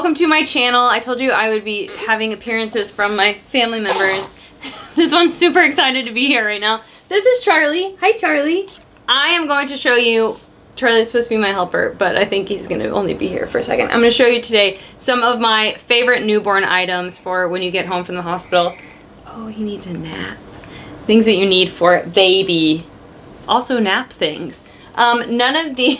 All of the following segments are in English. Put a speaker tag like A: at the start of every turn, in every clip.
A: welcome to my channel. I told you I would be having appearances from my family members. This one's super excited to be here right now. This is Charlie. Hi, Charlie. I am going to show you, Charlie's supposed to be my helper, but I think he's gonna only be here for a second. I'm gonna show you today some of my favorite newborn items for when you get home from the hospital. Oh, he needs a nap. Things that you need for baby. Also nap things. None of the,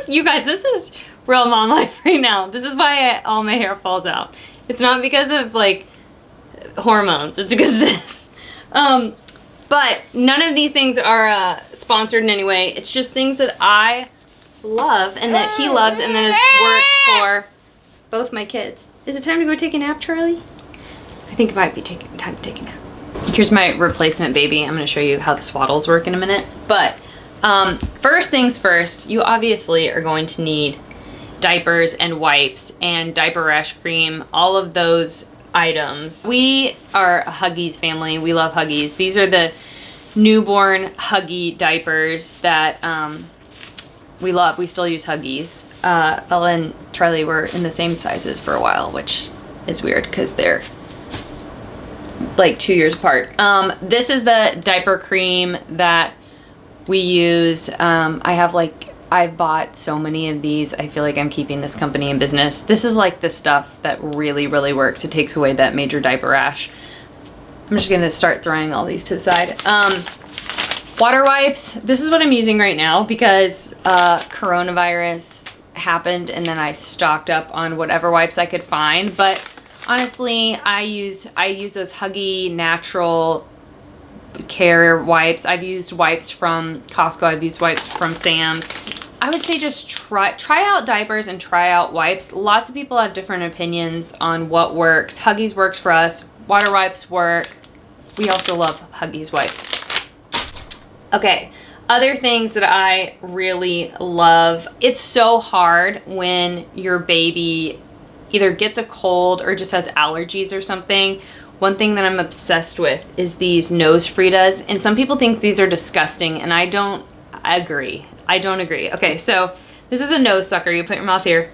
A: you guys, this is real mom life right now. This is why all my hair falls out. It's not because of like hormones, it's because of this. But none of these things are sponsored in any way. It's just things that I love and that he loves and that has worked for both my kids. Is it time to go take a nap, Charlie? I think it might be time to take a nap. Here's my replacement baby. I'm gonna show you how the swaddles work in a minute. But first things first, you obviously are going to need diapers and wipes and diaper rash cream, all of those items. We are a Huggies family. We love Huggies. These are the newborn Huggy diapers that we love. We still use Huggies. Bella and Charlie were in the same sizes for a while, which is weird because they're like 2 years apart. This is the diaper cream that we use. I've bought so many of these. I feel like I'm keeping this company in business. This is like the stuff that really, really works. It takes away that major diaper rash. I'm just gonna start throwing all these to the side. Water wipes. This is what I'm using right now because coronavirus happened and then I stocked up on whatever wipes I could find. But honestly, I use those Huggy Natural Care wipes. I've used wipes from Costco. I've used wipes from Sam's. I would say just try out diapers and try out wipes. Lots of people have different opinions on what works. Huggies works for us. Water wipes work. We also love Huggies wipes. Okay, other things that I really love. It's so hard when your baby either gets a cold or just has allergies or something. One thing that I'm obsessed with is these nose Fritas, and some people think these are disgusting, and I don't agree. I don't agree. Okay, so this is a nose sucker. You put your mouth here,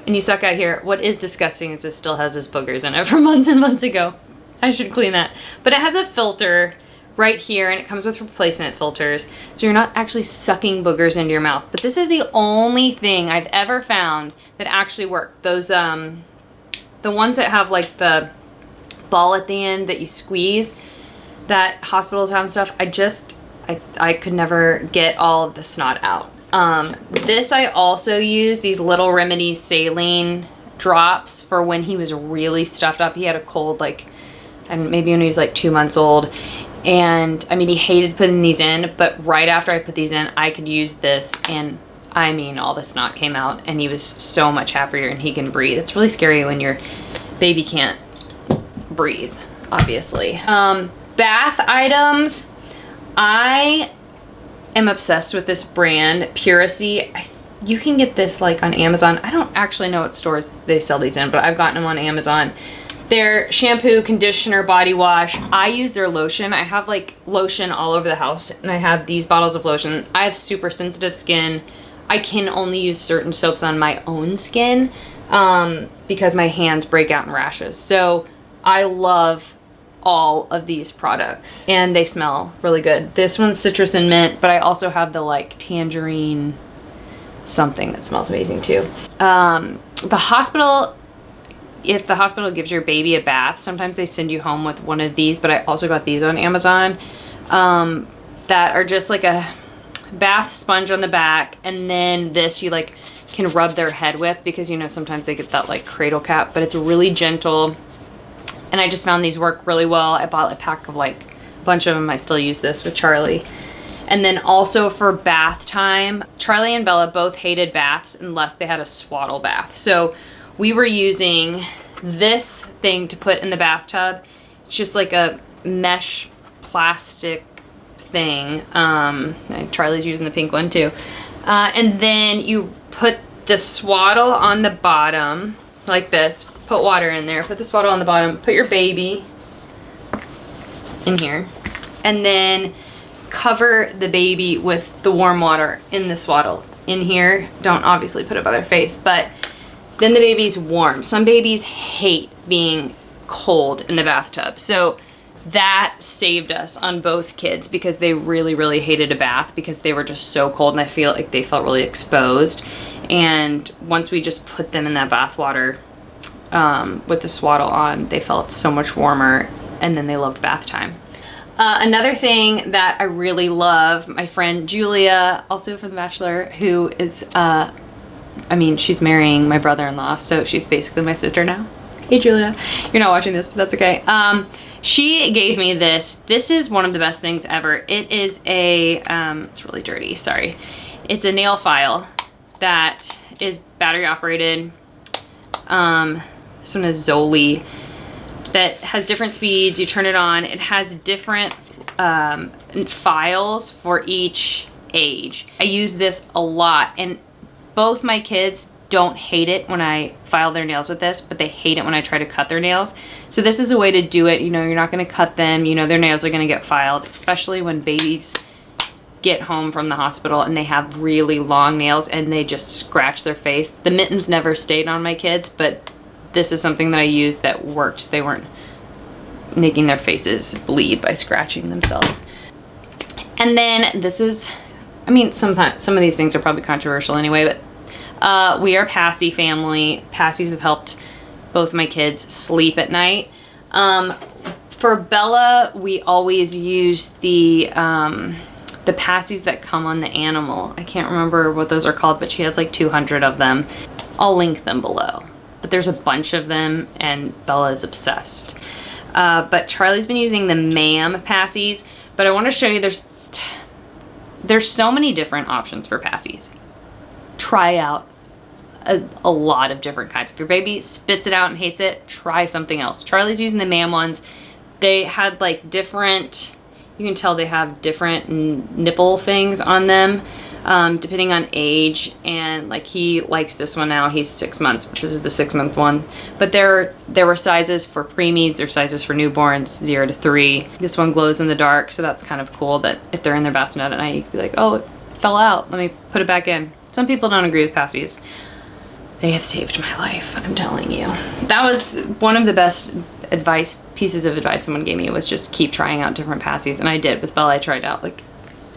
A: and you suck out here. What is disgusting is this still has these boogers in it from months and months ago. I should clean that. But it has a filter right here, and it comes with replacement filters, so you're not actually sucking boogers into your mouth. But this is the only thing I've ever found that actually worked. Those, the ones that have like the ball at the end that you squeeze that hospitals have and stuff, I could never get all of the snot out. This I also use these Little Remedies saline drops for when he was really stuffed up. He had a cold maybe when he was like 2 months old, and I mean he hated putting these in, but right after I put these in I could use this, and I mean all the snot came out and he was so much happier and he can breathe. It's really scary when your baby can't breathe, obviously. Bath items. I am obsessed with this brand, Puracy. You can get this like on Amazon. I don't actually know what stores they sell these in, but I've gotten them on Amazon. Their shampoo, conditioner, body wash. I use their lotion. I have like lotion all over the house, and I have these bottles of lotion. I have super sensitive skin. I can only use certain soaps on my own skin because my hands break out in rashes. So I love all of these products and they smell really good. This one's citrus and mint, but I also have the like tangerine something that smells amazing too. The hospital, if the hospital gives your baby a bath, sometimes they send you home with one of these, but I also got these on Amazon that are just like a bath sponge on the back, and then this you like can rub their head with because you know sometimes they get that like cradle cap, but it's really gentle. And I just found these work really well. I bought a pack of like a bunch of them. I still use this with Charlie. And then also for bath time, Charlie and Bella both hated baths unless they had a swaddle bath. So we were using this thing to put in the bathtub. It's just like a mesh plastic thing. Charlie's using the pink one too. And then you put the swaddle on the bottom like this. Put water in there, put the swaddle on the bottom, put your baby in here, and then cover the baby with the warm water in the swaddle in here. Don't obviously put it by their face, but then the baby's warm. Some babies hate being cold in the bathtub. So that saved us on both kids because they really, really hated a bath because they were just so cold, and I feel like they felt really exposed. And once we just put them in that bath water with the swaddle on, they felt so much warmer, and then they loved bath time. Another thing that I really love, my friend Julia, also from The Bachelor, who is, I mean, she's marrying my brother-in-law, so she's basically my sister now. Hey Julia, you're not watching this, but that's okay. She gave me this. This is one of the best things ever. It is a, it's really dirty, sorry. It's a nail file that is battery operated. This one is Zoli, that has different speeds. You turn it on. It has different files for each age. I use this a lot, and both my kids don't hate it when I file their nails with this, but they hate it when I try to cut their nails. So this is a way to do it. You know, you're not gonna cut them. You know, their nails are gonna get filed, especially when babies get home from the hospital and they have really long nails and they just scratch their face. The mittens never stayed on my kids, but this is something that I used that worked. They weren't making their faces bleed by scratching themselves. And then this is, I mean, sometimes some of these things are probably controversial anyway, but we are Passy family. Passies have helped both my kids sleep at night. For Bella, we always use the Passies that come on the animal. I can't remember what those are called, but she has like 200 of them. I'll link them below. But there's a bunch of them, and Bella is obsessed. But Charlie's been using the Ma'am Passies, but I want to show you there's so many different options for Passies. Try out a lot of different kinds. If your baby spits it out and hates it, try something else. Charlie's using the Ma'am ones. They had like different, you can tell they have different nipple things on them depending on age, and like he likes this one now. He's 6 months, but this is the 6-month one. But there were sizes for preemies, there's sizes for newborns 0 to 3. This one glows in the dark, so that's kind of cool that if they're in their bath at night, you could be like, oh, it fell out, let me put it back in. Some people don't agree with Passies. They have saved my life, I'm telling you. That was one of the best pieces of advice someone gave me, was just keep trying out different Passies. And I did. With Bella, I tried out like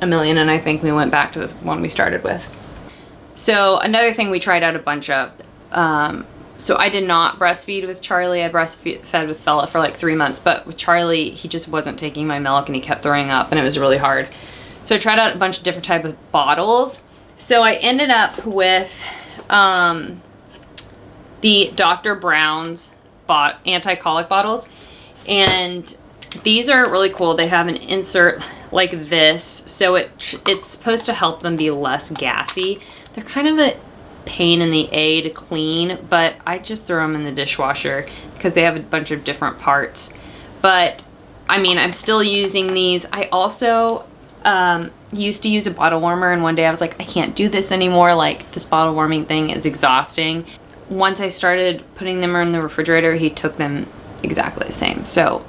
A: a million, and I think we went back to the one we started with. So another thing we tried out a bunch of, so I did not breastfeed with Charlie. I breastfed with Bella for like 3 months, but with Charlie, he just wasn't taking my milk and he kept throwing up, and it was really hard. So I tried out a bunch of different type of bottles. So I ended up with the Dr. Brown's anti-colic bottles, and these are really cool. They have an insert like this, so it's supposed to help them be less gassy. They're kind of a pain in the A to clean, but I just throw them in the dishwasher because they have a bunch of different parts. But I mean, I'm still using these. I also used to use a bottle warmer, and one day I was like, I can't do this anymore. Like, this bottle warming thing is exhausting. Once I started putting them in the refrigerator, he took them exactly the same. So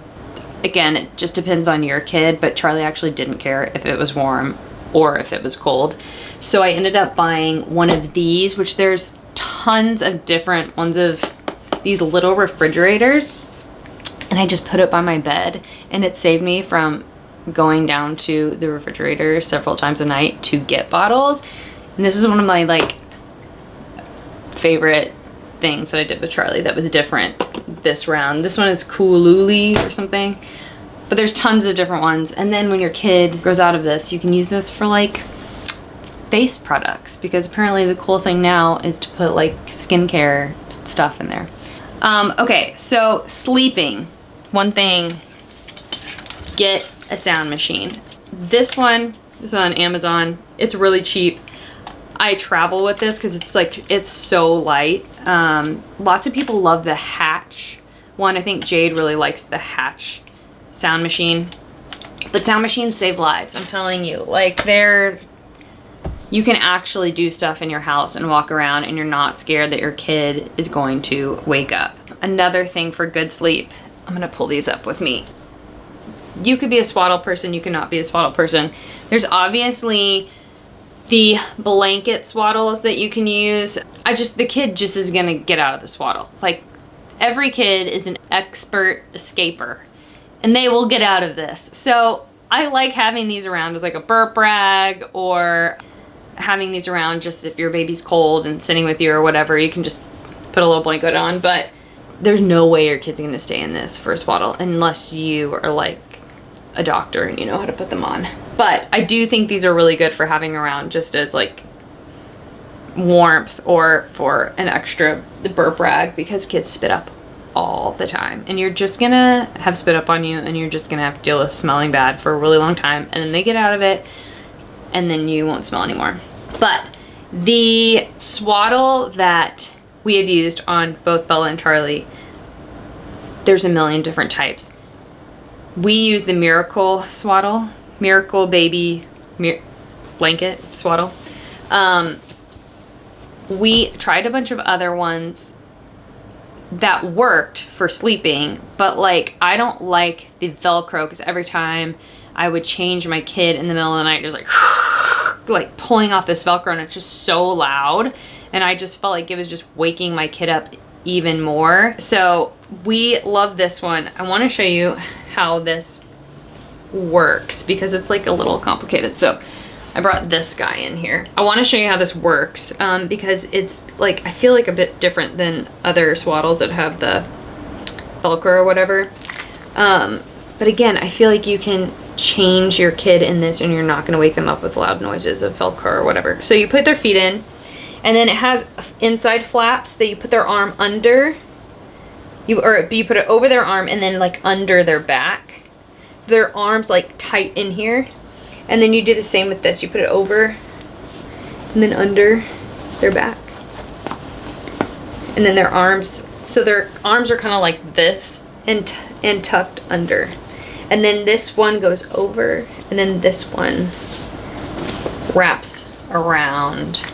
A: again, it just depends on your kid, but Charlie actually didn't care if it was warm or if it was cold. So I ended up buying one of these, which there's tons of different ones of these little refrigerators, and I just put it by my bed, and it saved me from going down to the refrigerator several times a night to get bottles. And this is one of my like favorite things that I did with Charlie that was different this round. This one is Cooluli or something, but there's tons of different ones. And then when your kid grows out of this, you can use this for like face products, because apparently the cool thing now is to put like skincare stuff in there. Okay, so sleeping. One thing, get a sound machine. This one is on Amazon. It's really cheap. I travel with this because it's so light. Lots of people love the Hatch one. I think Jade really likes the Hatch sound machine. But sound machines save lives, I'm telling you. Like, you can actually do stuff in your house and walk around, and you're not scared that your kid is going to wake up. Another thing for good sleep, I'm gonna pull these up with me. You could be a swaddle person, you cannot be a swaddle person. There's obviously the blanket swaddles that you can use. the kid just is gonna get out of the swaddle. Like, every kid is an expert escaper, and they will get out of this. So I like having these around as like a burp rag, or having these around just if your baby's cold and sitting with you or whatever, you can just put a little blanket on. But there's no way your kid's gonna stay in this for a swaddle unless you are like a doctor and you know how to put them on. But I do think these are really good for having around just as like warmth or for an extra burp rag, because kids spit up all the time and you're just gonna have spit up on you and you're just gonna have to deal with smelling bad for a really long time, and then they get out of it and then you won't smell anymore. But the swaddle that we have used on both Bella and Charlie, there's a million different types. We use the Miracle swaddle, Miracle Baby blanket swaddle. We tried a bunch of other ones that worked for sleeping, but like, I don't like the Velcro, because every time I would change my kid in the middle of the night, just like pulling off this Velcro, and it's just so loud, and I just felt like it was just waking my kid up even more. So we love this one. I want to show you how this works because it's like a little complicated. So I brought this guy in here. I want to show you how this works because it's like, I feel like a bit different than other swaddles that have the Velcro or whatever. But again, I feel like you can change your kid in this and you're not going to wake them up with loud noises of Velcro or whatever. So you put their feet in, and then it has inside flaps that you put their arm under. You put it over their arm and then like under their back. So their arms like tight in here. And then you do the same with this. You put it over and then under their back. And then their arms, so their arms are kind of like this and tucked under. And then this one goes over, and then this one wraps around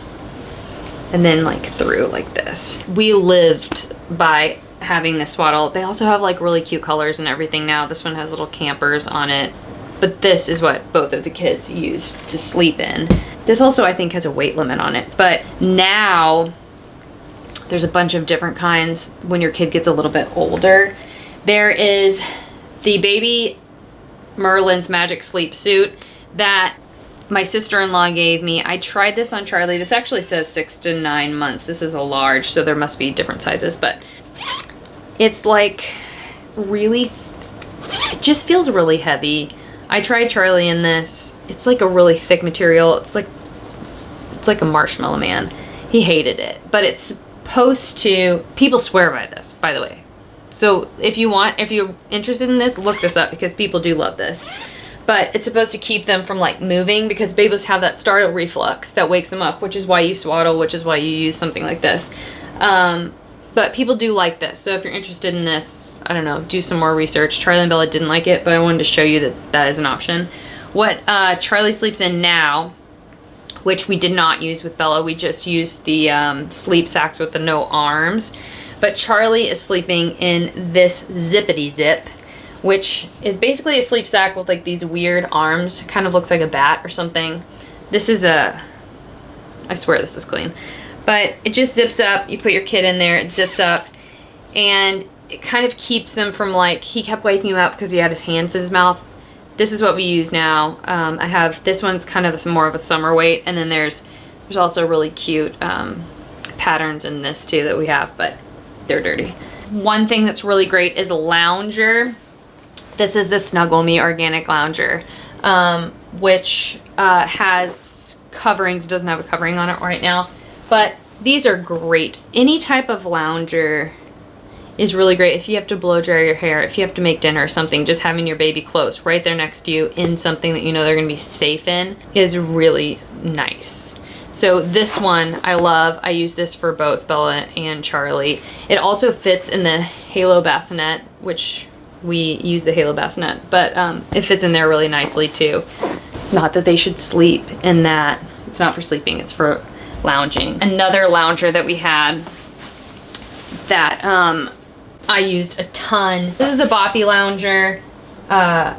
A: and then like through like this. We lived by having this swaddle. They also have like really cute colors and everything now. This one has little campers on it, but this is what both of the kids use to sleep in. This also, I think, has a weight limit on it, but now there's a bunch of different kinds when your kid gets a little bit older. There is the Baby Merlin's Magic Sleep Suit that my sister-in-law gave me. I tried this on Charlie. This actually says 6 to 9 months. This is a large, so there must be different sizes, but it's like really, it just feels really heavy. I tried Charlie in this. It's like a really thick material. It's like a marshmallow man. He hated it, but it's supposed to, people swear by this, by the way. So if you're interested in this, look this up because people do love this. But it's supposed to keep them from like moving, because babies have that startle reflex that wakes them up, which is why you swaddle, which is why you use something like this. But people do like this. So if you're interested in this, I don't know, do some more research. Charlie and Bella didn't like it, but I wanted to show you that that is an option. What Charlie sleeps in now, which we did not use with Bella, we just used the sleep sacks with the no arms. But Charlie is sleeping in this zippity zip, which is basically a sleep sack with like these weird arms. Kind of looks like a bat or something. This is I swear this is clean. But it just zips up. You put your kid in there, it zips up, and it kind of keeps them from like, he kept waking up because he had his hands in his mouth. This is what we use now. I have, this one's kind of more of a summer weight, and then there's also really cute patterns in this too that we have, but they're dirty. One thing that's really great is a lounger. This is the Snuggle Me Organic Lounger, which has coverings. It doesn't have a covering on it right now, but these are great. Any type of lounger is really great if you have to blow dry your hair, if you have to make dinner or something. Just having your baby close right there next to you in something that you know they're gonna be safe in is really nice. So this one I love. I use this for both Bella and Charlie. It also fits in the Halo bassinet, which we use the Halo bassinet, but it fits in there really nicely too. Not that they should sleep in that. It's not for sleeping, it's for lounging. Another lounger that we had that I used a ton. This is a Boppy lounger. I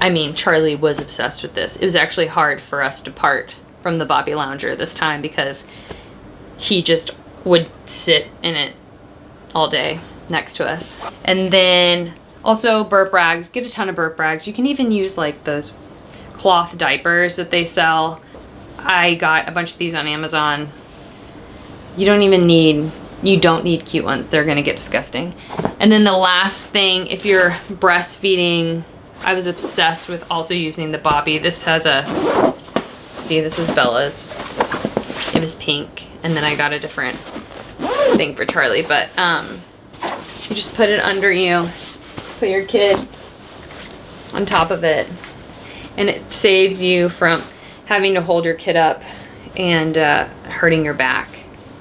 A: mean, Charlie was obsessed with this. It was actually hard for us to part from the Boppy lounger this time because he just would sit in it all day next to us. And then also burp rags, get a ton of burp rags. You can even use like those cloth diapers that they sell. I got a bunch of these on Amazon. You don't need cute ones. They're gonna get disgusting. And then the last thing, if you're breastfeeding, I was obsessed with also using the Bobbie. This has a, see, this was Bella's. It was pink. And then I got a different thing for Charlie, but you just put it under you, put your kid on top of it, and it saves you from having to hold your kid up and hurting your back.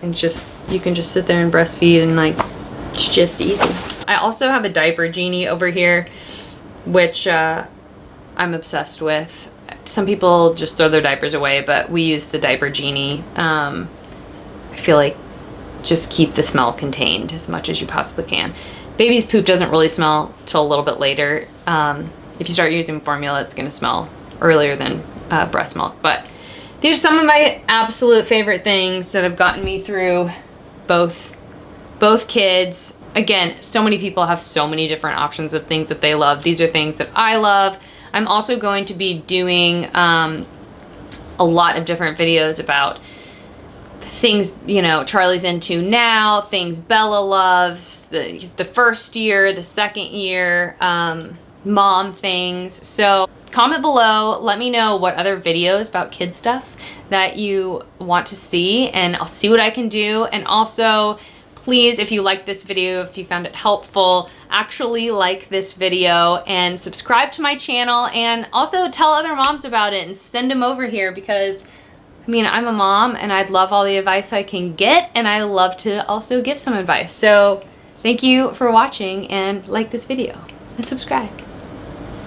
A: And just, you can just sit there and breastfeed, and like, it's just easy. I also have a diaper genie over here, which I'm obsessed with. Some people just throw their diapers away, but we use the diaper genie. I feel like just keep the smell contained as much as you possibly can. Baby's poop doesn't really smell till a little bit later. If you start using formula, it's gonna smell earlier than breast milk. But these are some of my absolute favorite things that have gotten me through both kids. Again, so many people have so many different options of things that they love. These are things that I love. I'm also going to be doing a lot of different videos about things, you know, Charlie's into now, things Bella loves, the first year, the second year, mom things. So comment below, let me know what other videos about kid stuff that you want to see, and I'll see what I can do. And also, please, if you liked this video, if you found it helpful, actually like this video and subscribe to my channel, and also tell other moms about it and send them over here, because I mean, I'm a mom and I'd love all the advice I can get, and I love to also give some advice. So thank you for watching, and like this video and subscribe.